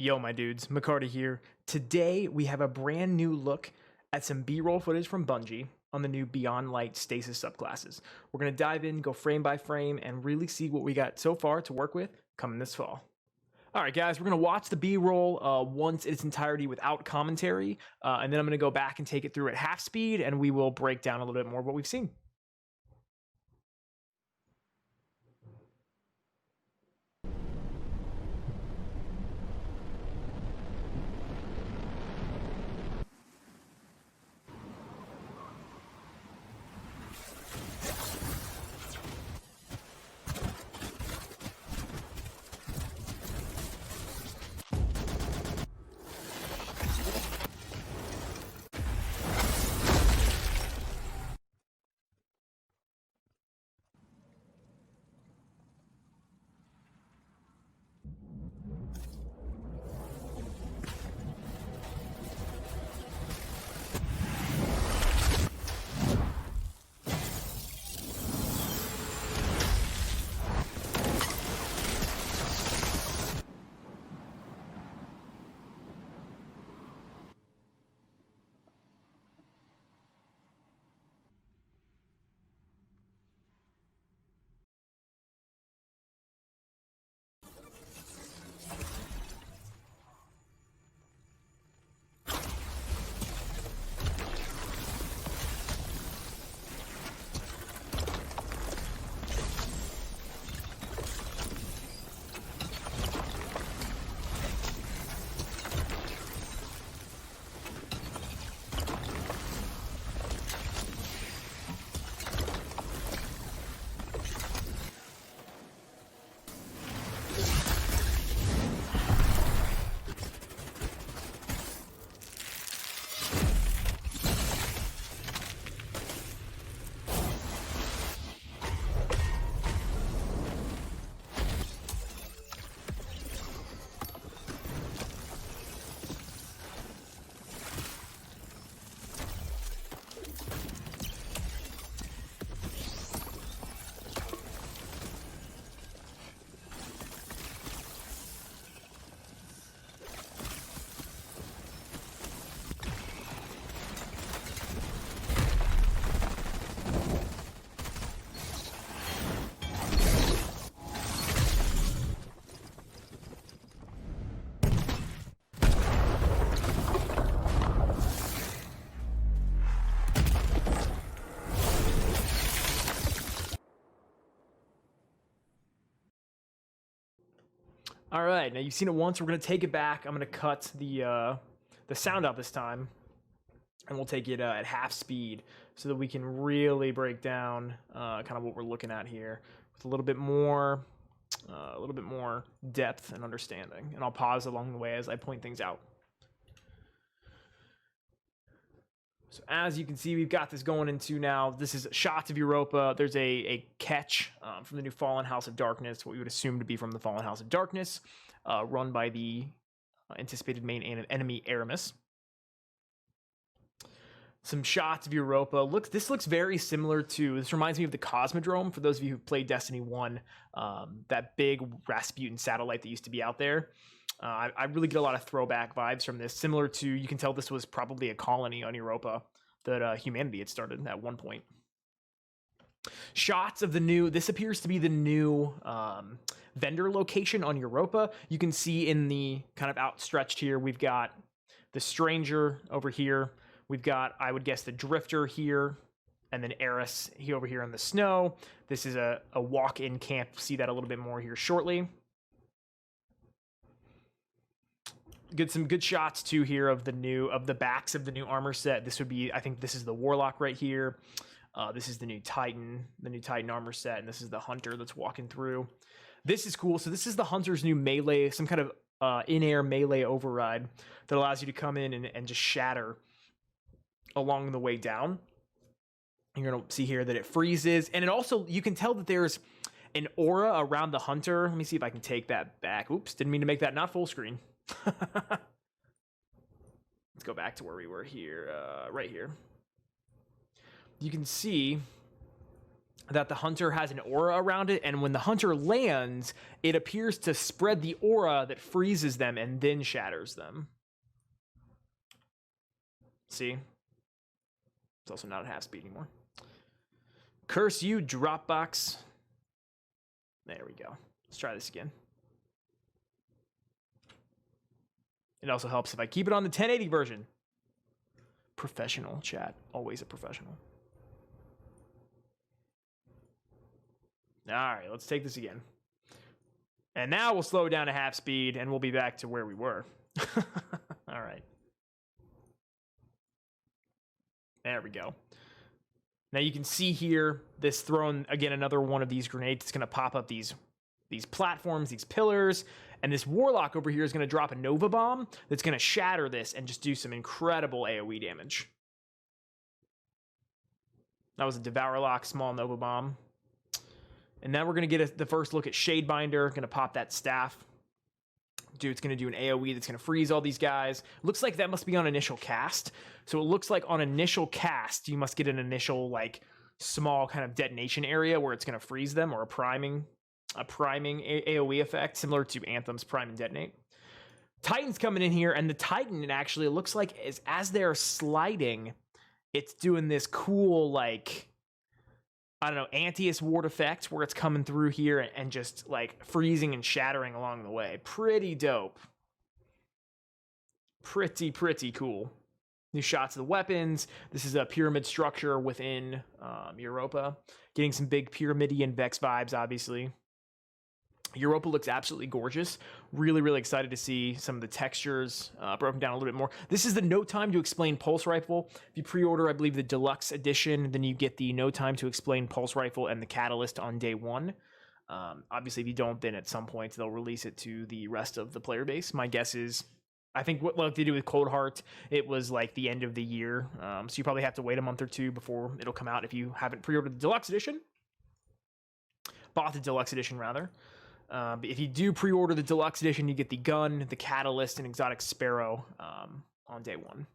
Yo, my dudes, McCarty here. Today, we have a brand new look at some B-roll footage from Bungie on the new Beyond Light Stasis subclasses. We're going to dive in, go frame by frame, and really see what we got so far to work with coming this fall. All right, guys, we're going to watch the B-roll once in its entirety without commentary, and then I'm going to go back and take it through at half speed, and we will break down a little bit more of what we've seen. All right, now you've seen it once. We're going to take it back. I'm going to cut the sound out this time, and we'll take it at half speed so that we can really break down kind of what we're looking at here with a little bit more depth and understanding. And I'll pause along the way as I point things out. So as you can see, we've got this going into now. This is shots of Europa. There's a catch from the new Fallen House of Darkness, what we would assume to be from the Fallen House of Darkness, run by the anticipated main enemy Aramis. Some shots of Europa. This looks very similar to, this reminds me of the Cosmodrome, for those of you who've played Destiny 1, that big Rasputin satellite that used to be out there. I really get a lot of throwback vibes from this, similar to, you can tell this was probably a colony on Europa that humanity had started at one point. Shots of the new, this appears to be the new vendor location on Europa. You can see in the kind of outstretched here, we've got the Stranger over here. We've got, I would guess, the Drifter here, and then Eris over here in the snow. This is a walk-in camp. See that a little bit more here shortly. Some good shots too here of the backs of the new armor set. This would be, I think this is the Warlock right here. This is the new Titan armor set, and this is the Hunter that's walking through. This is cool. So this is the Hunter's new melee, some kind of in-air melee override that allows you to come in and just shatter along the way down. You're gonna see here that it freezes, and it also, you can tell that there's an aura around the Hunter. Let me see if I can take that back. Oops, didn't mean to make that not full screen. Let's go back to where we were here, right here. You can see that the hunter has an aura around it, and when the hunter lands, it appears to spread the aura that freezes them and then shatters them. See? It's also not at half speed anymore. Curse you, Dropbox. There we go. Let's try this again. It also helps if I keep it on the 1080 version. Professional, chat. Always a professional. All right, let's take this again. And now we'll slow it down to half speed, and we'll be back to where we were. All right. There we go. Now you can see here, this throwing, again, another one of these grenades. It's going to pop up these platforms, these pillars, and this Warlock over here is going to drop a Nova Bomb that's going to shatter this and just do some incredible AoE damage. That was a Devourlock small Nova Bomb. And now we're going to get the first look at Shadebinder. Going to pop that staff. Dude, it's going to do an AoE that's going to freeze all these guys. Looks like that must be on initial cast. So it looks like on initial cast, you must get an initial, like, small kind of detonation area where it's going to freeze them, or a priming AoE effect, similar to Anthem's Prime and Detonate. Titan's coming in here, and the Titan, it actually looks like as they're sliding, it's doing this cool, like, I don't know, Antius ward effect where it's coming through here and just like freezing and shattering along the way. Pretty dope. Pretty cool. New shots of the weapons. This is a pyramid structure within Europa. Getting some big Pyramidian Vex vibes, obviously. Europa looks absolutely gorgeous. Really excited to see some of the textures broken down a little bit more. This is the No Time to Explain Pulse Rifle. If you pre-order, I believe, the Deluxe Edition, then you get the No Time to Explain Pulse Rifle and the Catalyst on day one. Obviously, if you don't, then at some point they'll release it to the rest of the player base. My guess is, I think what like they do with Cold Heart, it was like the end of the year. So you probably have to wait a month or two before it'll come out if you haven't pre-ordered the Deluxe Edition. Bought the Deluxe Edition, rather. But if you do pre-order the Deluxe Edition, you get the gun, the Catalyst, and Exotic Sparrow on day one.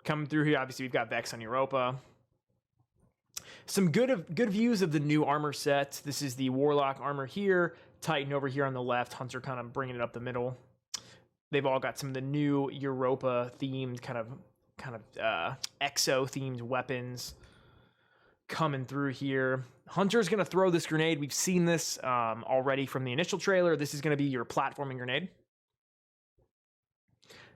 Coming through here, obviously, we've got Vex on Europa. Some good views of the new armor set. This is the Warlock armor here, Titan over here on the left, Hunter kind of bringing it up the middle. They've all got some of the new Europa-themed, kind of exo-themed weapons coming through here. Hunter's going to throw this grenade. We've seen this already from the initial trailer. This is going to be your platforming grenade.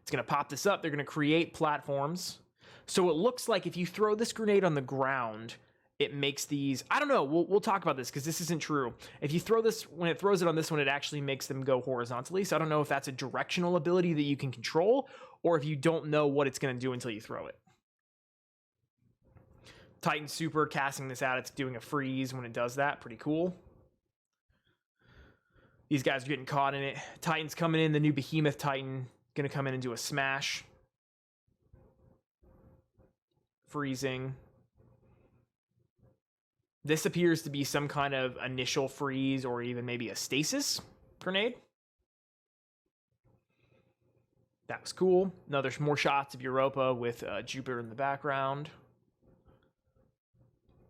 It's going to pop this up. They're going to create platforms. So it looks like if you throw this grenade on the ground, it makes these... I don't know. We'll talk about this because this isn't true. If you throw this... When it throws it on this one, it actually makes them go horizontally. So I don't know if that's a directional ability that you can control or if you don't know what it's going to do until you throw it. Titan Super casting this out. It's doing a freeze when it does that. Pretty cool. These guys are getting caught in it. Titan's coming in. The new Behemoth Titan going to come in and do a smash. Freezing. This appears to be some kind of initial freeze or even maybe a stasis grenade. That was cool. Now there's more shots of Europa with Jupiter in the background.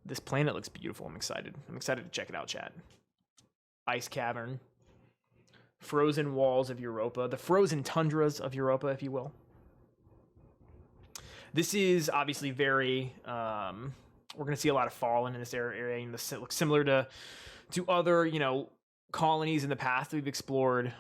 This planet looks beautiful. I'm excited. I'm excited to check it out, chat. Ice cavern. Frozen walls of Europa. The frozen tundras of Europa, if you will. This is obviously very... we're going to see a lot of Fallen in this area. And this looks similar to other, colonies in the past that we've explored.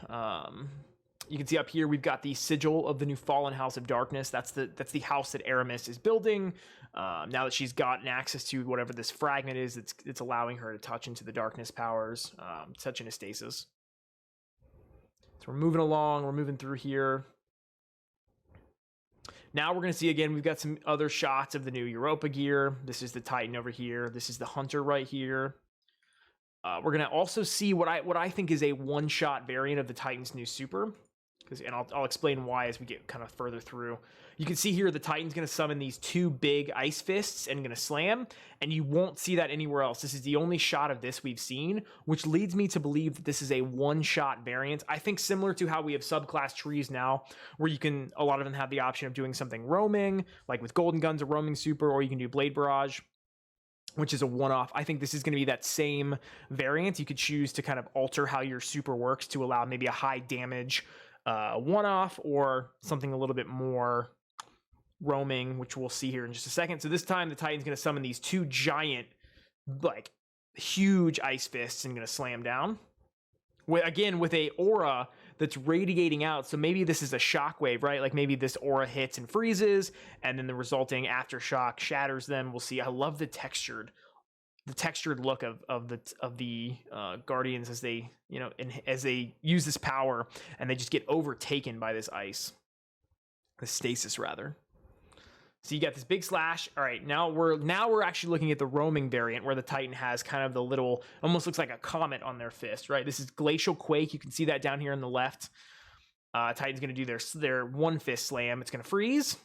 You can see up here, we've got the sigil of the new Fallen House of Darkness. That's the house that Aramis is building. Now that she's gotten access to whatever this fragment is, it's allowing her to touch into the darkness powers, touch into stasis. So we're moving along. We're moving through here. Now we're going to see, again, we've got some other shots of the new Europa gear. This is the Titan over here. This is the Hunter right here. We're going to also see what I think is a one-shot variant of the Titan's new super. And I'll explain why as we get kind of further through. You can see here the Titan's going to summon these two big ice fists and going to slam, and you won't see that anywhere else. This is the only shot of this we've seen, which leads me to believe that this is a one-shot variant. I think similar to how we have subclass trees now, where you can, a lot of them have the option of doing something roaming, like with Golden Gun's a roaming super, or you can do Blade Barrage. which is a one-off. I think this is going to be that same variant. You could choose to kind of alter how your super works to allow maybe a high damage one-off or something a little bit more roaming, which we'll see here in just a second. So this time the Titan's going to summon these 2 giant, like, huge ice fists and going to slam down. Again, with a aura that's radiating out. So maybe this is a shockwave, right? Like maybe this aura hits and freezes, and then the resulting aftershock shatters them. We'll see. I love the textured look of the Guardians as they, you know, as they use this power and they just get overtaken by this ice, the stasis rather. So you got this big slash. All right, now we're actually looking at the roaming variant where the Titan has kind of the little, almost looks like a comet on their fist, right? This is Glacial Quake. You can see that down here on the left. Titan's going to do their one fist slam. It's going to freeze.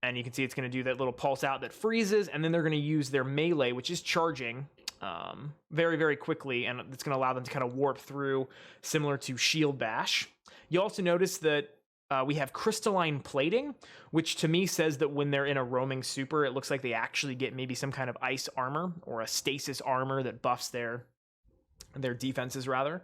And you can see it's going to do that little pulse out that freezes. And then they're going to use their melee, which is charging very, very quickly. And it's going to allow them to kind of warp through, similar to Shield Bash. You also notice that we have crystalline plating, which to me says that when they're in a roaming super, it looks like they actually get maybe some kind of ice armor or a stasis armor that buffs their defenses rather.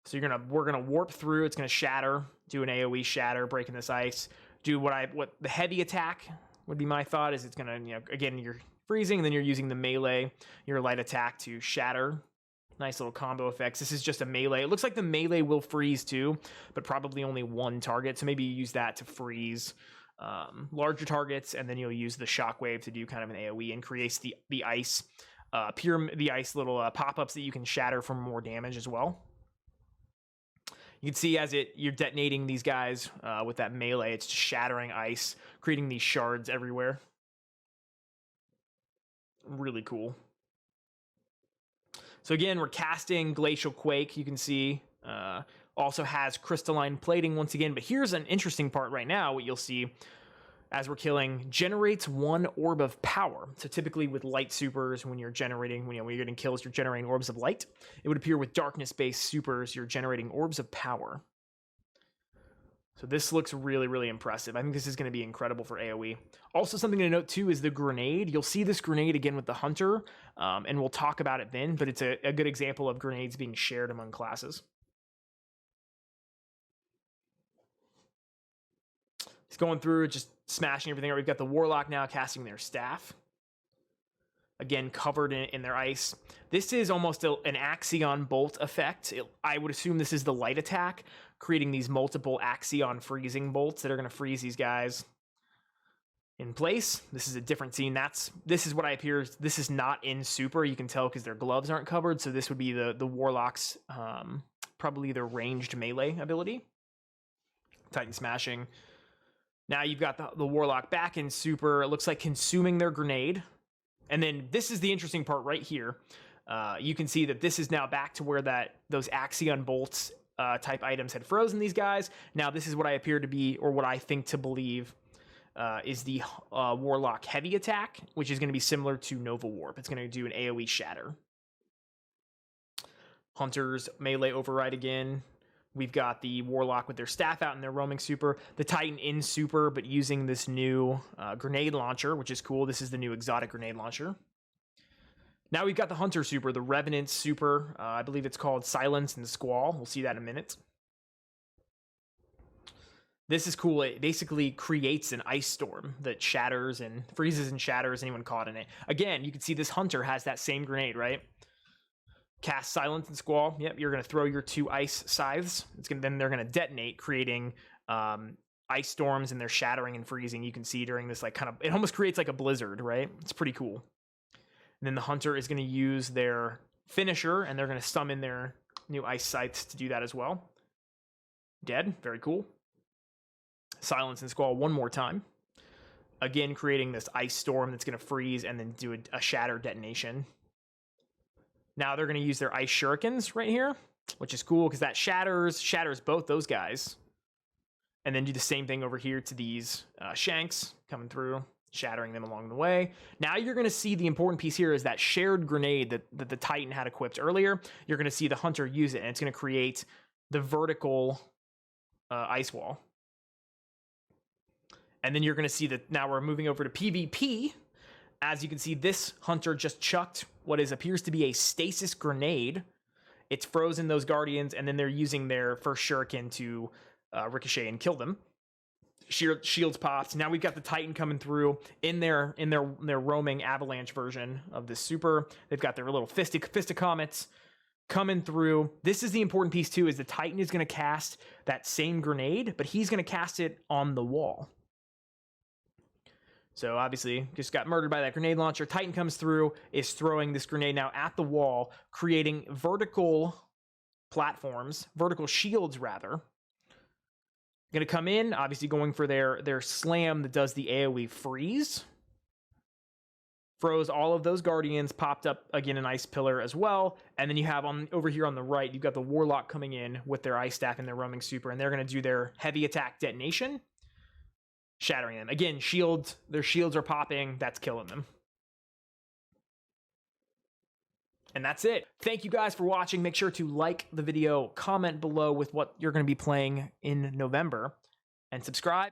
So we're gonna warp through. It's gonna shatter, do an AOE shatter, breaking this ice. Do what the heavy attack would be my thought is it's gonna, you know, again you're freezing and then you're using the melee, your light attack to shatter. Nice little combo effects. This is just a melee. It looks like the melee will freeze too, but probably only one target. So maybe you use that to freeze larger targets, and then you'll use the shockwave to do kind of an AoE and creates the ice little pop-ups that you can shatter for more damage as well. You can see as you're detonating these guys with that melee, it's just shattering ice, creating these shards everywhere. Really cool. So again, we're casting Glacial Quake. You can see also has crystalline plating once again. But here's an interesting part right now. What you'll see as we're killing generates 1 orb of power. So typically with light supers, when you're getting kills, you're generating orbs of light. It would appear with darkness-based supers, you're generating orbs of power. So this looks really, really impressive. I think this is going to be incredible for AoE. Also, something to note too is the grenade. You'll see this grenade again with the Hunter, and we'll talk about it then, but it's a good example of grenades being shared among classes. He's going through, just smashing everything. We've got the Warlock now casting their staff. Again, covered in their ice. This is almost an Axion bolt effect. I would assume this is the light attack, creating these multiple Axion freezing bolts that are going to freeze these guys in place. This is a different scene. This is what I appear. This is not in super. You can tell because their gloves aren't covered. So this would be the Warlock's probably their ranged melee ability. Titan smashing. Now you've got the Warlock back in super. It looks like consuming their grenade. And then this is the interesting part right here. You can see that this is now back to where those Axion bolts type items had frozen these guys. Now this is what I appear to be, or what I think to believe, is the Warlock heavy attack, which is going to be similar to Nova Warp. It's going to do an AoE shatter. Hunters melee override again. We've got the Warlock with their staff out in their roaming super. The Titan in super, but using this new grenade launcher, which is cool. This is the new exotic grenade launcher. Now we've got the Hunter super, the Revenant super. I believe it's called Silence and Squall. We'll see that in a minute. This is cool. It basically creates an ice storm that shatters and freezes and shatters anyone caught in it. Again, you can see this Hunter has that same grenade, right? Cast Silence and Squall. Yep, you're going to throw your 2 ice scythes. Then they're going to detonate, creating ice storms, and they're shattering and freezing. You can see during this, like, kind of, it almost creates like a blizzard, right? It's pretty cool. And then the Hunter is going to use their finisher, and they're going to summon their new ice scythes to do that as well. Dead. Very cool. Silence and Squall one more time. Again, creating this ice storm that's going to freeze and then do a shatter detonation. Now they're going to use their ice shurikens right here, which is cool because that shatters both those guys. And then do the same thing over here to these shanks coming through, shattering them along the way. Now you're going to see the important piece here is that shared grenade that the Titan had equipped earlier. You're going to see the Hunter use it, and it's going to create the vertical ice wall. And then you're going to see that now we're moving over to PvP. As you can see, this hunter just chucked what appears to be a stasis grenade. It's frozen those guardians, and then they're using their first shuriken to ricochet and kill them. Shields popped. Now we've got the Titan coming through in their roaming avalanche version of this super. They've got their little fist of comets coming through. This is the important piece too, is the Titan is going to cast that same grenade, but he's going to cast it on the wall. So obviously just got murdered by that grenade launcher. Titan comes through, is throwing this grenade now at the wall, creating vertical platforms, vertical shields rather. Going to come in, obviously going for their slam that does the AoE freeze. Froze all of those guardians, popped up again an ice pillar as well. And then you have over here on the right, you've got the Warlock coming in with their ice staff and their roaming super, and they're going to do their heavy attack detonation, shattering them. Again, their shields are popping, that's killing them. And that's it. Thank you guys for watching. Make sure to like the video, comment below with what you're going to be playing in November, and subscribe.